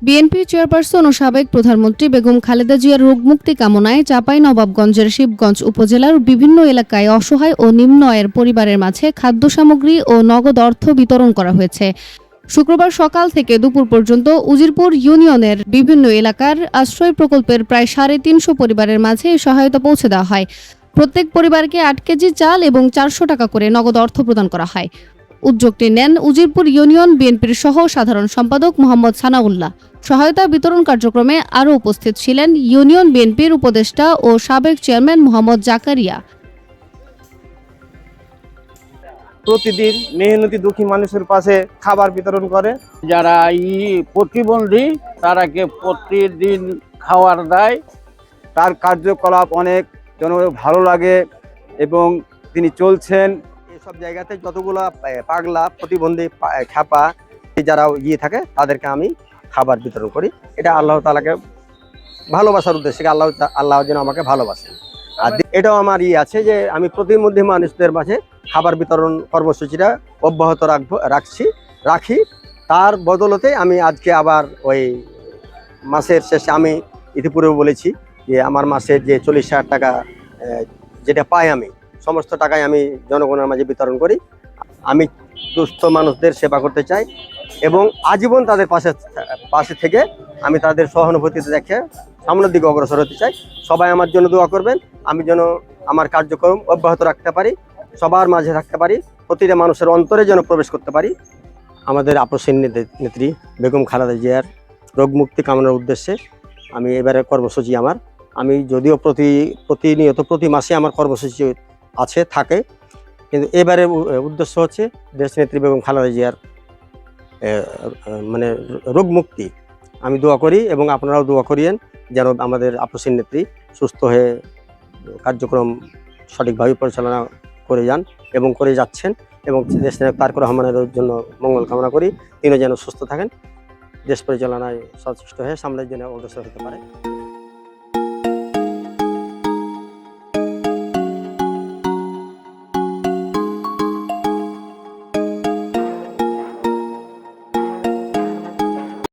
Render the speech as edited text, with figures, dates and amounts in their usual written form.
BNP chairperson ও সাবেক প্রধানমন্ত্রী বেগম খালেদা জিয়ার রোগমুক্তি কামনায় চাঁপাইনবাবগঞ্জের শিবগঞ্জ উপজেলার বিভিন্ন এলাকায় অসহায় ও নিম্ন আয়ের পরিবারের মাঝে খাদ্য সামগ্রী ও নগদ অর্থ বিতরণ করা হয়েছে। শুক্রবার সকাল থেকে দুপুর পর্যন্ত উজিরপুর ইউনিয়নের বিভিন্ন এলাকার আশ্রয় প্রকল্পের প্রায় 350 পরিবারের মাঝে এই সহায়তা পৌঁছে দেওয়া হয়। প্রত্যেক পরিবারকে 8 কেজি চাল এবং 400 টাকা করে নগদ অর্থ প্রদান করা হয়। উদ্যোগটি নেন উজিরপুর ইউনিয়ন বিএনপির সহ সাধারণ সম্পাদক মোহাম্মদ সানাউল্লাহ। সহায়তা বিতরণ কার্যক্রমে আরও উপস্থিত ছিলেন ইউনিয়ন বিএনপির উপদেষ্টা ও সাবেক চেয়ারম্যান মোহাম্মদ জাকারিয়া। প্রতিদিন মেহনতি দুঃখী মানুষের পাশে খাবার বিতরণ করে। যারা প্রতিবন্ধী তারাকে প্রতিদিন খাবার দেয়। তার কার্যকলাপ অনেক ভালো লাগে এবং তিনি চলছেন এসব জায়গাতে যতগুলা পাগলা প্রতিবন্ধী খ্যাপা যারা থাকে তাদেরকে আমি খাবার বিতরণ করি। এটা আল্লাহ তাআলাকে ভালোবাসার উদ্দেশ্যে, আল্লাহ যেন আমাকে ভালোবাসেন। আর এটাও আমার আছে যে আমি প্রতিবন্ধী মানুষদের মাঝে খাবার বিতরণ কর্মসূচিটা অব্যাহত রাখি। তার বদলতে আমি আজকে আবার ওই মাসের শেষে আমি ইতিপূর্বে বলেছি যে আমার মাসের যে 40,000 টাকা যেটা পাই আমি সমস্ত টাকাই আমি জনগণের মাঝে বিতরণ করি। আমি দুস্থ মানুষদের সেবা করতে চাই এবং আজীবন তাদের পাশে থেকে আমি তাদের সহানুভূতিতে দেখে সামনের দিকে অগ্রসর হতে চাই। সবাই আমার জন্য দোয়া করবেন, আমি যেন আমার কার্যক্রম অব্যাহত রাখতে পারি, সবার মাঝে থাকতে পারি, প্রতিটা মানুষের অন্তরে যেন প্রবেশ করতে পারি। আমাদের আপসীন নেত্রী বেগম খালেদা জিয়ার রোগমুক্তি কামনার উদ্দেশ্যে আমি এবারে কর্মসূচি আমি যদিও প্রতিনিয়ত প্রতি মাসে আমার কর্মসূচি থাকে, কিন্তু এবারে উদ্দেশ্য হচ্ছে দেশনেত্রী বেগম খালেদা জিয়ার মানে রোগমুক্তি। আমি দোয়া করি এবং আপনারাও দোয়া করিয়েন যেন আমাদের আপসীন নেত্রী সুস্থ হয়ে কার্যক্রম সঠিকভাবে পরিচালনা করে যান এবং করে যাচ্ছেন। এবং দেশনায়ক তারেক রহমানের জন্য মঙ্গল কামনা করি, তিনিও যেন সুস্থ থাকেন, দেশ পরিচালনায় সচেষ্ট হয়ে সামনের দিনে অগ্রসর হতে পারে।